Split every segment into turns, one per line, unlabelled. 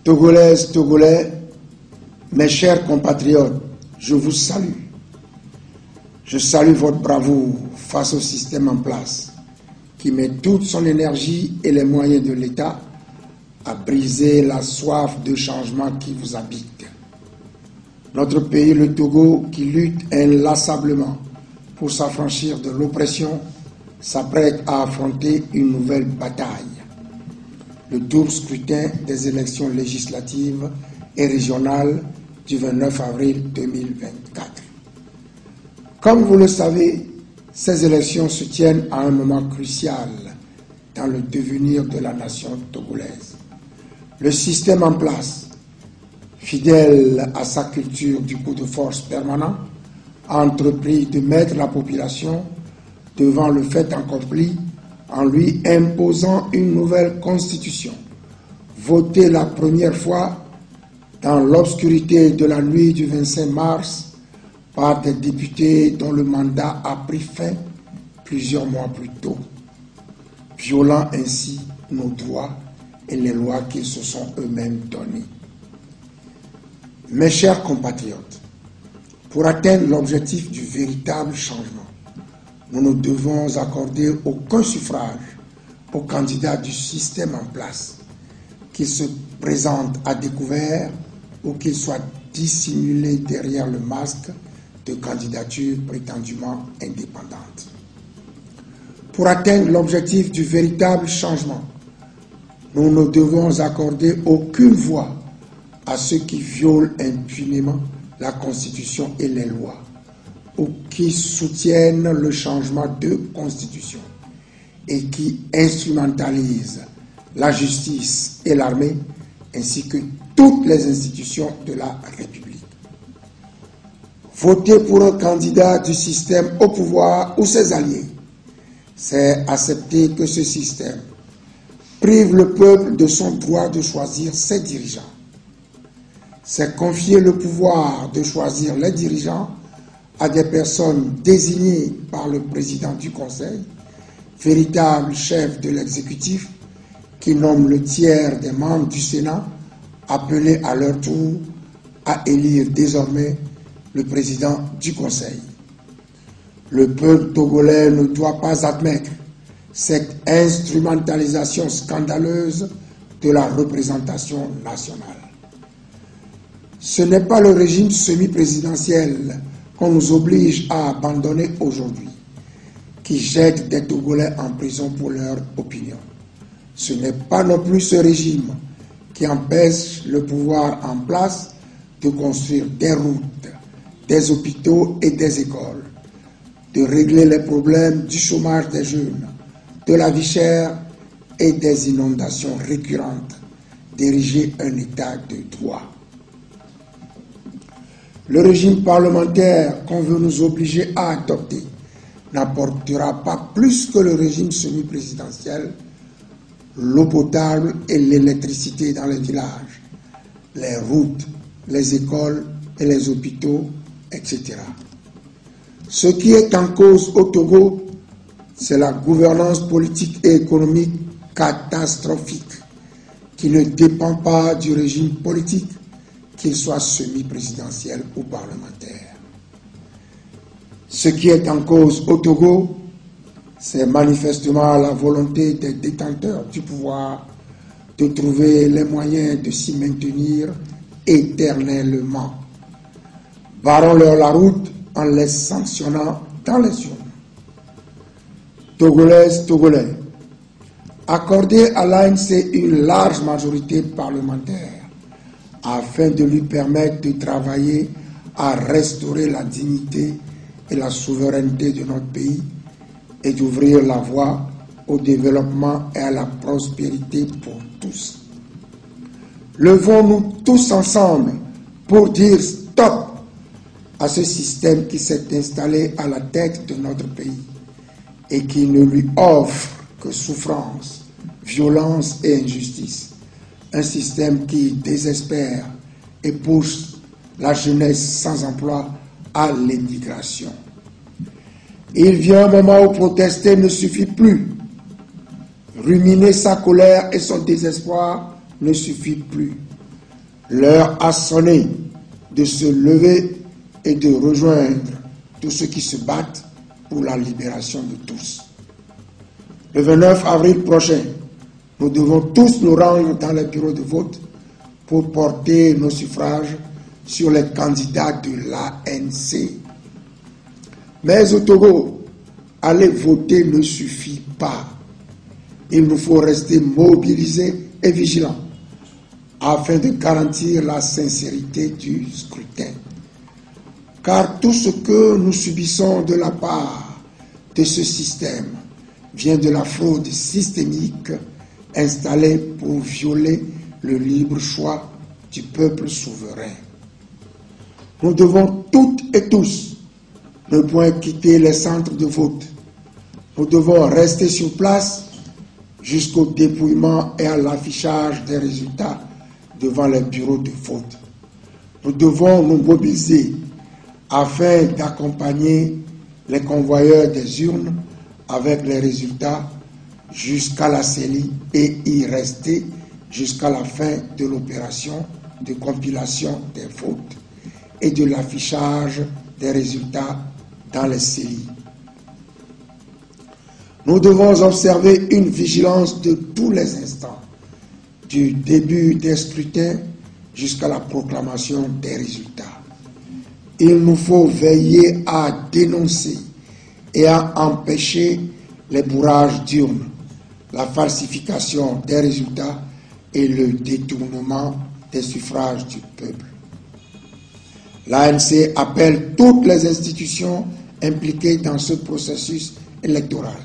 Togolaises, Togolais, mes chers compatriotes, je vous salue. Je salue votre bravoure face au système en place qui met toute son énergie et les moyens de l'État à briser la soif de changement qui vous habite. Notre pays, le Togo, qui lutte inlassablement pour s'affranchir de l'oppression, s'apprête à affronter une nouvelle bataille. Le double scrutin des élections législatives et régionales du 29 avril 2024. Comme vous le savez, ces élections se tiennent à un moment crucial dans le devenir de la nation togolaise. Le système en place, fidèle à sa culture du coup de force permanent, a entrepris de mettre la population devant le fait accompli en lui imposant une nouvelle constitution, votée la première fois dans l'obscurité de la nuit du 25 mars par des députés dont le mandat a pris fin plusieurs mois plus tôt, violant ainsi nos droits et les lois qu'ils se sont eux-mêmes donnés. Mes chers compatriotes, pour atteindre l'objectif du véritable changement, nous ne devons accorder aucun suffrage aux candidats du système en place, qu'ils se présentent à découvert ou qu'ils soient dissimulés derrière le masque de candidatures prétendument indépendantes. Pour atteindre l'objectif du véritable changement, nous ne devons accorder aucune voix à ceux qui violent impunément la Constitution et les lois, ou qui soutiennent le changement de constitution et qui instrumentalisent la justice et l'armée ainsi que toutes les institutions de la République. Voter pour un candidat du système au pouvoir ou ses alliés, c'est accepter que ce système prive le peuple de son droit de choisir ses dirigeants. C'est confier le pouvoir de choisir les dirigeants à des personnes désignées par le président du Conseil, véritable chef de l'exécutif, qui nomme le tiers des membres du Sénat, appelés à leur tour à élire désormais le président du Conseil. Le peuple togolais ne doit pas admettre cette instrumentalisation scandaleuse de la représentation nationale. Ce n'est pas le régime semi-présidentiel qu'on nous oblige à abandonner aujourd'hui, qui jette des Togolais en prison pour leur opinion. Ce n'est pas non plus ce régime qui empêche le pouvoir en place de construire des routes, des hôpitaux et des écoles, de régler les problèmes du chômage des jeunes, de la vie chère et des inondations récurrentes, d'ériger un état de droit. Le régime parlementaire qu'on veut nous obliger à adopter n'apportera pas plus que le régime semi-présidentiel l'eau potable et l'électricité dans les villages, les routes, les écoles et les hôpitaux, etc. Ce qui est en cause au Togo, c'est la gouvernance politique et économique catastrophique qui ne dépend pas du régime politique, qu'il soit semi-présidentiel ou parlementaire. Ce qui est en cause au Togo, c'est manifestement la volonté des détenteurs du pouvoir de trouver les moyens de s'y maintenir éternellement. Barrons-leur la route en les sanctionnant dans les urnes. Togolaises, Togolais, accordez à l'ANC une large majorité parlementaire afin de lui permettre de travailler à restaurer la dignité et la souveraineté de notre pays et d'ouvrir la voie au développement et à la prospérité pour tous. Levons-nous tous ensemble pour dire stop à ce système qui s'est installé à la tête de notre pays et qui ne lui offre que souffrance, violence et injustice. Un système qui désespère et pousse la jeunesse sans emploi à l'émigration. Il vient un moment où protester ne suffit plus. Ruminer sa colère et son désespoir ne suffit plus. L'heure a sonné de se lever et de rejoindre tous ceux qui se battent pour la libération de tous. Le 29 avril prochain, nous devons tous nous rendre dans les bureaux de vote pour porter nos suffrages sur les candidats de l'ANC. Mais au Togo, aller voter ne suffit pas. Il nous faut rester mobilisés et vigilants afin de garantir la sincérité du scrutin. Car tout ce que nous subissons de la part de ce système vient de la fraude systémique installée pour violer le libre choix du peuple souverain. Nous devons toutes et tous ne point quitter les centres de vote. Nous devons rester sur place jusqu'au dépouillement et à l'affichage des résultats devant les bureaux de vote. Nous devons nous mobiliser afin d'accompagner les convoyeurs des urnes avec les résultats jusqu'à la CENI et y rester jusqu'à la fin de l'opération de compilation des votes et de l'affichage des résultats dans les CENI. Nous devons observer une vigilance de tous les instants, du début des scrutins jusqu'à la proclamation des résultats. Il nous faut veiller à dénoncer et à empêcher les bourrages d'urnes, la falsification des résultats et le détournement des suffrages du peuple. L'ANC appelle toutes les institutions impliquées dans ce processus électoral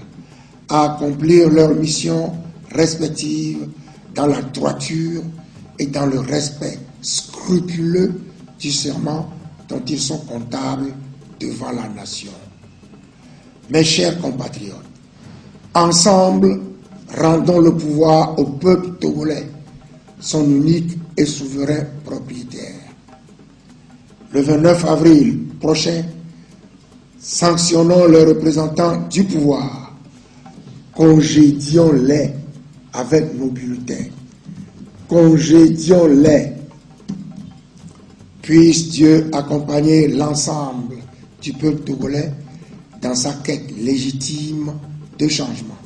à accomplir leurs missions respectives dans la droiture et dans le respect scrupuleux du serment dont ils sont comptables devant la nation. Mes chers compatriotes, ensemble, rendons le pouvoir au peuple togolais, son unique et souverain propriétaire. Le 29 avril prochain, sanctionnons les représentants du pouvoir, congédions-les avec nos bulletins, congédions-les. Puisse Dieu accompagner l'ensemble du peuple togolais dans sa quête légitime de changement.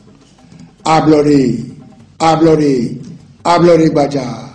Abloré, Abloré, Abloré Badja.